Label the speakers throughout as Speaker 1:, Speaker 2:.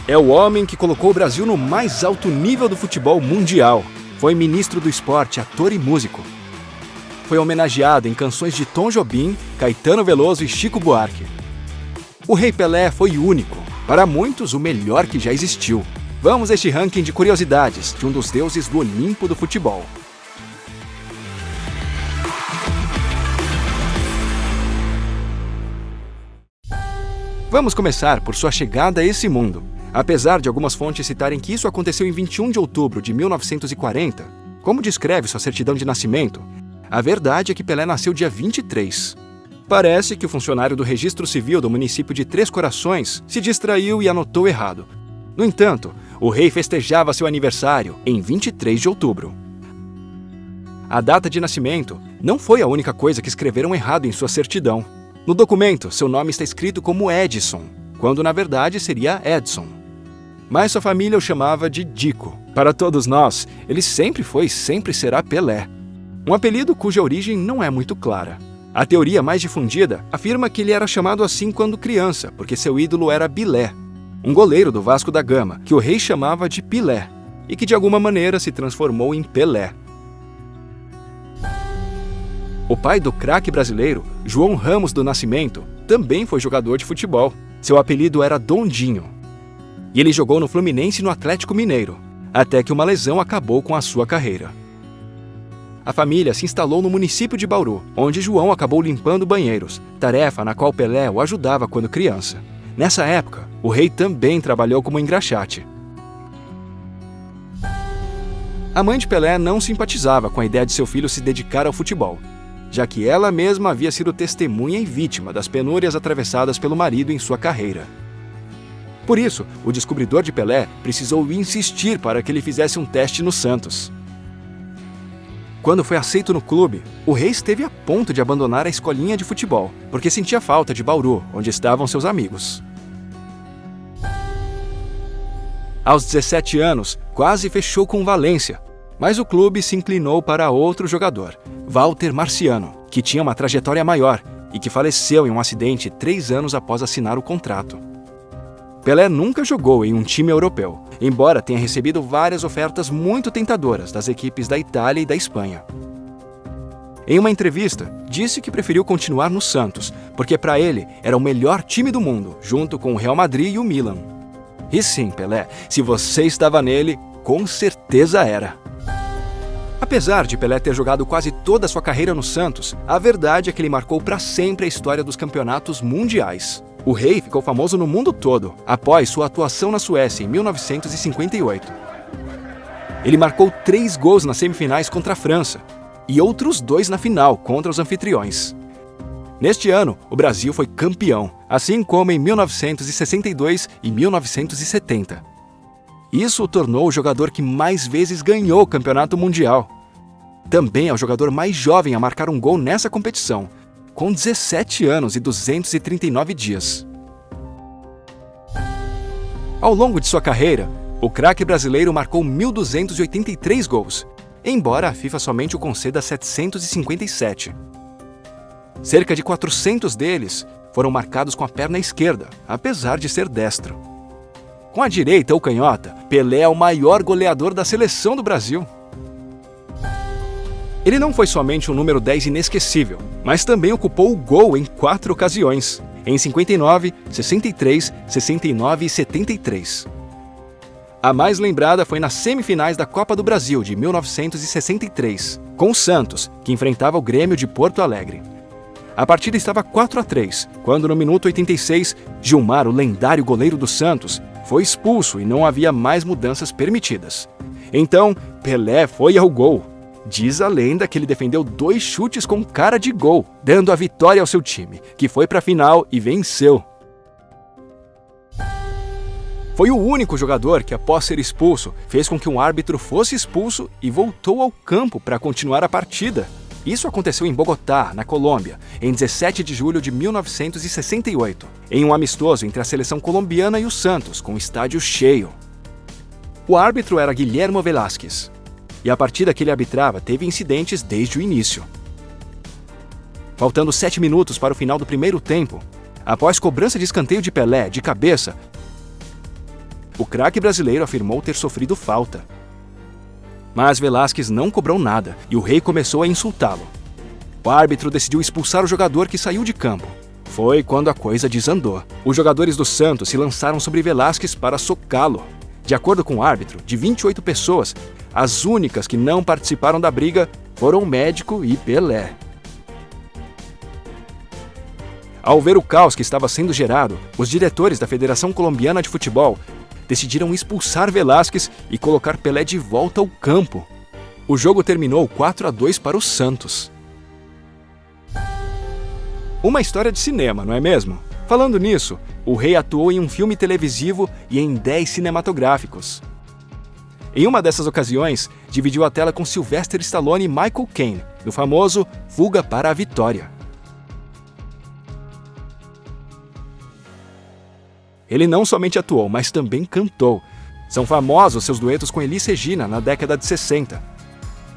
Speaker 1: É o homem que colocou o Brasil no mais alto nível do futebol mundial. Foi ministro do esporte, ator e músico. Foi homenageado em canções de Tom Jobim, Caetano Veloso e Chico Buarque. O Rei Pelé foi único, para muitos o melhor que já existiu. Vamos a este ranking de curiosidades de um dos deuses do Olimpo do futebol. Vamos começar por sua chegada a esse mundo. Apesar de algumas fontes citarem que isso aconteceu em 21 de outubro de 1940, como descreve sua certidão de nascimento, a verdade é que Pelé nasceu dia 23. Parece que o funcionário do Registro Civil do município de Três Corações se distraiu e anotou errado. No entanto, o rei festejava seu aniversário em 23 de outubro. A data de nascimento não foi a única coisa que escreveram errado em sua certidão. No documento, seu nome está escrito como Edson, quando na verdade seria Edson. Mas sua família o chamava de Dico. Para todos nós, ele sempre foi e sempre será Pelé. Um apelido cuja origem não é muito clara. A teoria mais difundida afirma que ele era chamado assim quando criança, porque seu ídolo era Bilé, um goleiro do Vasco da Gama, que o rei chamava de Pilé, e que de alguma maneira se transformou em Pelé. O pai do craque brasileiro, João Ramos do Nascimento, também foi jogador de futebol. Seu apelido era Dondinho. E ele jogou no Fluminense e no Atlético Mineiro, até que uma lesão acabou com a sua carreira. A família se instalou no município de Bauru, onde João acabou limpando banheiros, tarefa na qual Pelé o ajudava quando criança. Nessa época, o rei também trabalhou como engraxate. A mãe de Pelé não simpatizava com a ideia de seu filho se dedicar ao futebol, já que ela mesma havia sido testemunha e vítima das penúrias atravessadas pelo marido em sua carreira. Por isso, o descobridor de Pelé precisou insistir para que ele fizesse um teste no Santos. Quando foi aceito no clube, o rei esteve a ponto de abandonar a escolinha de futebol, porque sentia falta de Bauru, onde estavam seus amigos. Aos 17 anos, quase fechou com o Valência, mas o clube se inclinou para outro jogador, Walter Marciano, que tinha uma trajetória maior e que faleceu em um acidente 3 anos após assinar o contrato. Pelé nunca jogou em um time europeu, embora tenha recebido várias ofertas muito tentadoras das equipes da Itália e da Espanha. Em uma entrevista, disse que preferiu continuar no Santos, porque para ele era o melhor time do mundo, junto com o Real Madrid e o Milan. E sim, Pelé, se você estava nele, com certeza era. Apesar de Pelé ter jogado quase toda a sua carreira no Santos, a verdade é que ele marcou para sempre a história dos campeonatos mundiais. O rei ficou famoso no mundo todo, após sua atuação na Suécia em 1958. Ele marcou 3 gols nas semifinais contra a França e outros 2 na final contra os anfitriões. Neste ano, o Brasil foi campeão, assim como em 1962 e 1970. Isso o tornou o jogador que mais vezes ganhou o campeonato mundial. Também é o jogador mais jovem a marcar um gol nessa competição, com 17 anos e 239 dias. Ao longo de sua carreira, o craque brasileiro marcou 1.283 gols, embora a FIFA somente o conceda 757. Cerca de 400 deles foram marcados com a perna esquerda, apesar de ser destro. Com a direita ou canhota, Pelé é o maior goleador da seleção do Brasil. Ele não foi somente um número 10 inesquecível, mas também ocupou o gol em 4 ocasiões, em 59, 63, 69 e 73. A mais lembrada foi nas semifinais da Copa do Brasil de 1963, com o Santos, que enfrentava o Grêmio de Porto Alegre. A partida estava 4-3, quando no minuto 86, Gilmar, o lendário goleiro do Santos, foi expulso e não havia mais mudanças permitidas. Então, Pelé foi ao gol. Diz a lenda que ele defendeu 2 chutes com cara de gol, dando a vitória ao seu time, que foi para a final e venceu. Foi o único jogador que, após ser expulso, fez com que um árbitro fosse expulso e voltou ao campo para continuar a partida. Isso aconteceu em Bogotá, na Colômbia, em 17 de julho de 1968, em um amistoso entre a seleção colombiana e o Santos, com o estádio cheio. O árbitro era Guilherme Velázquez, e a partida que ele arbitrava teve incidentes desde o início. Faltando 7 minutos para o final do primeiro tempo, após cobrança de escanteio de Pelé de cabeça, o craque brasileiro afirmou ter sofrido falta. Mas Velásquez não cobrou nada e o rei começou a insultá-lo. O árbitro decidiu expulsar o jogador que saiu de campo. Foi quando a coisa desandou. Os jogadores do Santos se lançaram sobre Velásquez para socá-lo. De acordo com o árbitro, de 28 pessoas, as únicas que não participaram da briga foram o médico e Pelé. Ao ver o caos que estava sendo gerado, os diretores da Federação Colombiana de Futebol decidiram expulsar Velásquez e colocar Pelé de volta ao campo. O jogo terminou 4-2 para o Santos. Uma história de cinema, não é mesmo? Falando nisso, o rei atuou em um filme televisivo e em 10 cinematográficos. Em uma dessas ocasiões, dividiu a tela com Sylvester Stallone e Michael Caine, no famoso Fuga para a Vitória. Ele não somente atuou, mas também cantou. São famosos seus duetos com Elis Regina na década de 60,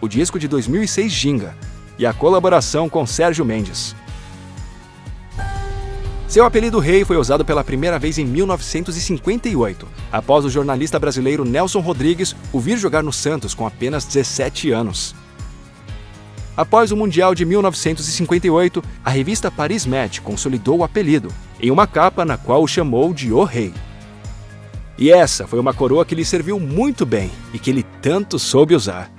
Speaker 1: o disco de 2006 Ginga e a colaboração com Sérgio Mendes. Seu apelido Rei foi usado pela primeira vez em 1958, após o jornalista brasileiro Nelson Rodrigues o vir jogar no Santos com apenas 17 anos. Após o Mundial de 1958, a revista Paris Match consolidou o apelido, em uma capa na qual o chamou de O Rei. E essa foi uma coroa que lhe serviu muito bem e que ele tanto soube usar.